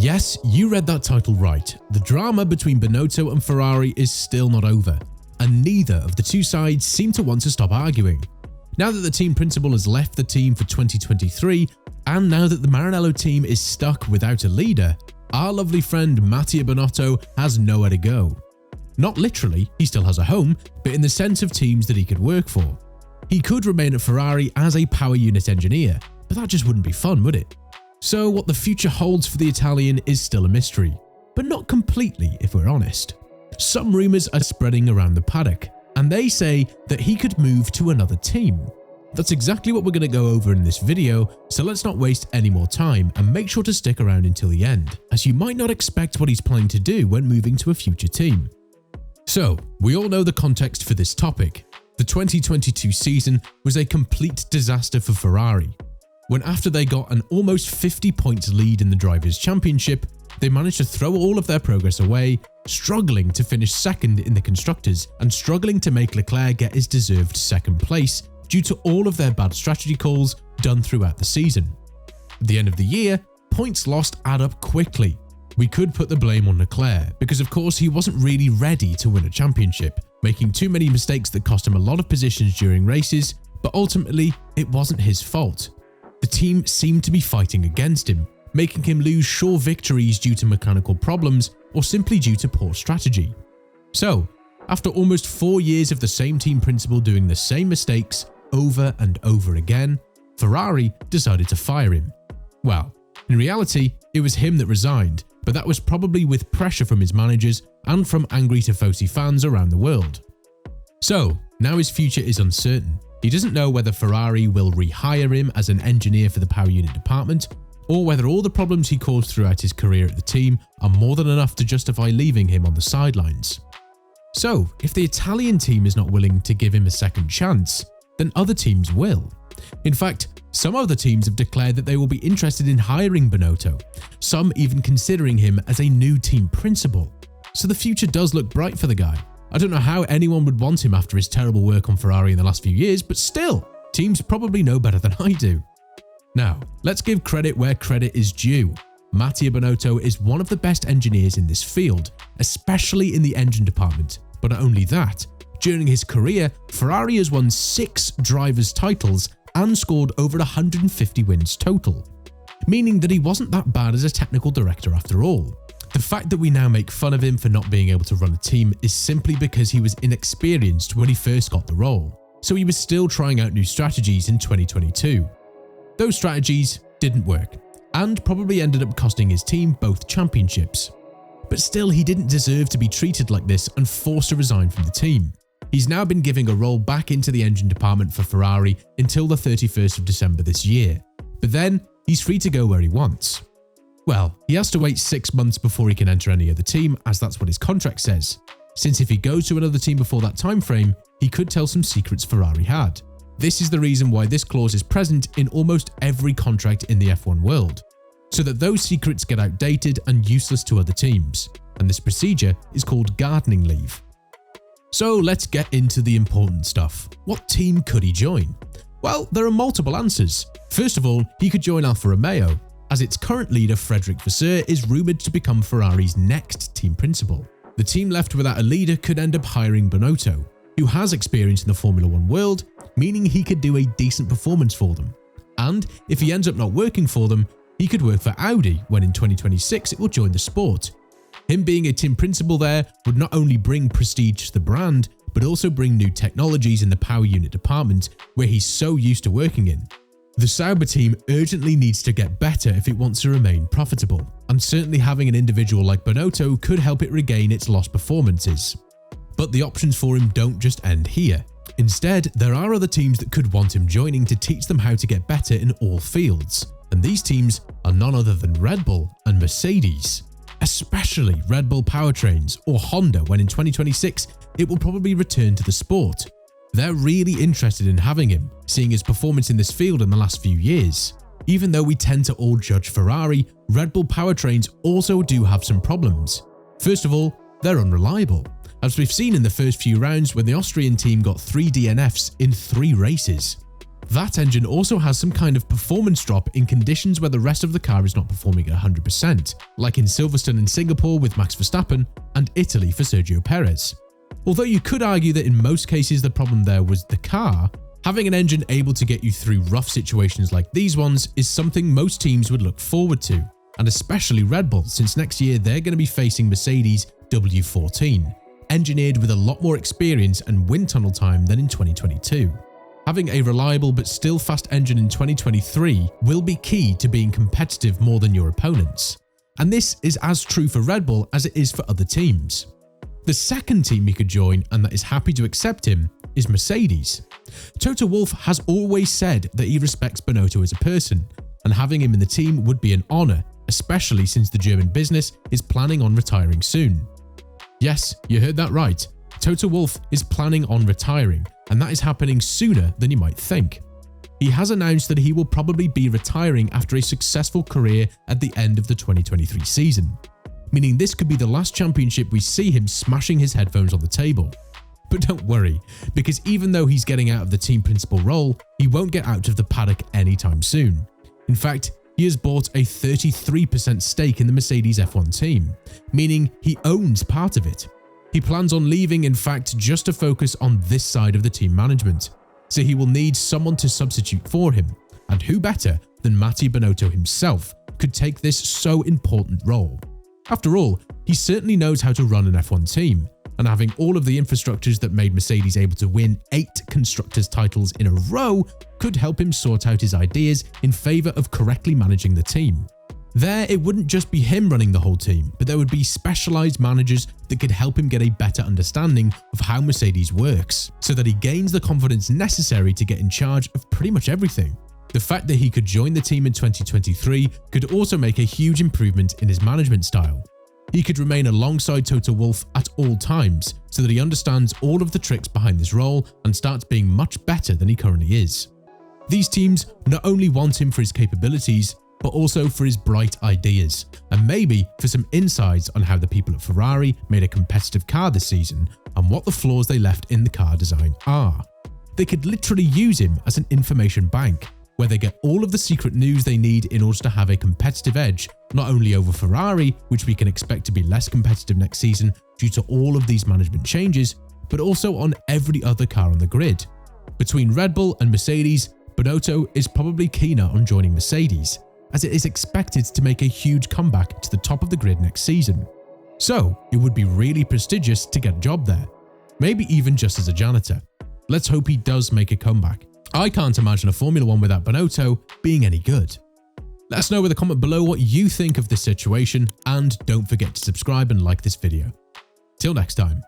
Yes, you read that title right. The drama between Binotto and Ferrari is still not over, and neither of the two sides seem to want to stop arguing. Now that the team principal has left the team for 2023, and now that the Maranello team is stuck without a leader, our lovely friend Mattia Binotto has nowhere to go. Not literally, he still has a home, but in the sense of teams that he could work for. He could remain at Ferrari as a power unit engineer, but that just wouldn't be fun, would it? So what the future holds for the Italian is still a mystery, but not completely if we're honest. Some rumours are spreading around the paddock, and they say that he could move to another team. That's exactly what we're going to go over in this video, so let's not waste any more time and make sure to stick around until the end, as you might not expect what he's planning to do when moving to a future team. So, we all know the context for this topic. The 2022 season was a complete disaster for Ferrari, when after they got an almost 50 points lead in the Drivers' Championship, they managed to throw all of their progress away, struggling to finish second in the Constructors and struggling to make Leclerc get his deserved second place due to all of their bad strategy calls done throughout the season. At the end of the year, points lost add up quickly. We could put the blame on Leclerc because of course he wasn't really ready to win a championship, making too many mistakes that cost him a lot of positions during races, but ultimately it wasn't his fault. The team seemed to be fighting against him, making him lose sure victories due to mechanical problems or simply due to poor strategy. So, after almost 4 years of the same team principal doing the same mistakes over and over again, Ferrari decided to fire him. Well, in reality, it was him that resigned, but that was probably with pressure from his managers and from angry Tifosi fans around the world. So, now his future is uncertain. He doesn't know whether Ferrari will rehire him as an engineer for the power unit department, or whether all the problems he caused throughout his career at the team are more than enough to justify leaving him on the sidelines. So, if the Italian team is not willing to give him a second chance, then other teams will. In fact, some other teams have declared that they will be interested in hiring Binotto, some even considering him as a new team principal. So the future does look bright for the guy. I don't know how anyone would want him after his terrible work on Ferrari in the last few years, but still, teams probably know better than I do. Now, let's give credit where credit is due. Mattia Binotto is one of the best engineers in this field, especially in the engine department. But not only that, during his career, Ferrari has won 6 drivers' titles and scored over 150 wins total, meaning that he wasn't that bad as a technical director after all. The fact that we now make fun of him for not being able to run a team is simply because he was inexperienced when he first got the role, so he was still trying out new strategies in 2022. Those strategies didn't work, and probably ended up costing his team both championships. But still, he didn't deserve to be treated like this and forced to resign from the team. He's now been giving a role back into the engine department for Ferrari until the 31st of December this year, but then he's free to go where he wants. Well, he has to wait 6 months before he can enter any other team, as that's what his contract says, since if he goes to another team before that time frame, he could tell some secrets Ferrari had. This is the reason why this clause is present in almost every contract in the F1 world, so that those secrets get outdated and useless to other teams, and this procedure is called gardening leave. So let's get into the important stuff. What team could he join? Well, there are multiple answers. First of all, he could join Alfa Romeo, as its current leader Frédéric Vasseur is rumoured to become Ferrari's next team principal. The team left without a leader could end up hiring Binotto, who has experience in the Formula 1 world, meaning he could do a decent performance for them. And if he ends up not working for them, he could work for Audi when in 2026 it will join the sport. Him being a team principal there would not only bring prestige to the brand, but also bring new technologies in the power unit department where he's so used to working in. The Sauber team urgently needs to get better if it wants to remain profitable, and certainly having an individual like Binotto could help it regain its lost performances. But the options for him don't just end here. Instead, there are other teams that could want him joining to teach them how to get better in all fields, and these teams are none other than Red Bull and Mercedes. Especially Red Bull powertrains or Honda when in 2026 it will probably return to the sport. They're really interested in having him, seeing his performance in this field in the last few years. Even though we tend to all judge Ferrari, Red Bull powertrains also do have some problems. First of all, they're unreliable, as we've seen in the first few rounds when the Austrian team got 3 DNFs in 3 races. That engine also has some kind of performance drop in conditions where the rest of the car is not performing at 100%, like in Silverstone and Singapore with Max Verstappen and Italy for Sergio Perez. Although you could argue that in most cases the problem there was the car, having an engine able to get you through rough situations like these ones is something most teams would look forward to, and especially Red Bull, since next year they're going to be facing Mercedes W14, engineered with a lot more experience and wind tunnel time than in 2022. Having a reliable but still fast engine in 2023 will be key to being competitive more than your opponents, and this is as true for Red Bull as it is for other teams. The second team he could join, and that is happy to accept him, is Mercedes. Toto Wolff has always said that he respects Binotto as a person, and having him in the team would be an honour, especially since the German business is planning on retiring soon. Yes, you heard that right. Toto Wolff is planning on retiring, and that is happening sooner than you might think. He has announced that he will probably be retiring after a successful career at the end of the 2023 season, meaning this could be the last championship we see him smashing his headphones on the table. But don't worry, because even though he's getting out of the team principal role, he won't get out of the paddock anytime soon. In fact, he has bought a 33% stake in the Mercedes F1 team, meaning he owns part of it. He plans on leaving, in fact, just to focus on this side of the team management, so he will need someone to substitute for him, and who better than Mattia Binotto himself could take this so important role. After all, he certainly knows how to run an F1 team, and having all of the infrastructures that made Mercedes able to win 8 constructors titles in a row could help him sort out his ideas in favour of correctly managing the team. There, it wouldn't just be him running the whole team, but there would be specialised managers that could help him get a better understanding of how Mercedes works, so that he gains the confidence necessary to get in charge of pretty much everything. The fact that he could join the team in 2023 could also make a huge improvement in his management style. He could remain alongside Toto Wolff at all times, so that he understands all of the tricks behind this role and starts being much better than he currently is. These teams not only want him for his capabilities, but also for his bright ideas, and maybe for some insights on how the people at Ferrari made a competitive car this season and what the flaws they left in the car design are. They could literally use him as an information bank, where they get all of the secret news they need in order to have a competitive edge, not only over Ferrari, which we can expect to be less competitive next season due to all of these management changes, but also on every other car on the grid. Between Red Bull and Mercedes, Binotto is probably keener on joining Mercedes, as it is expected to make a huge comeback to the top of the grid next season. So it would be really prestigious to get a job there, maybe even just as a janitor. Let's hope he does make a comeback. I can't imagine a Formula 1 without Binotto being any good. Let us know with a comment below what you think of this situation, and don't forget to subscribe and like this video. Till next time.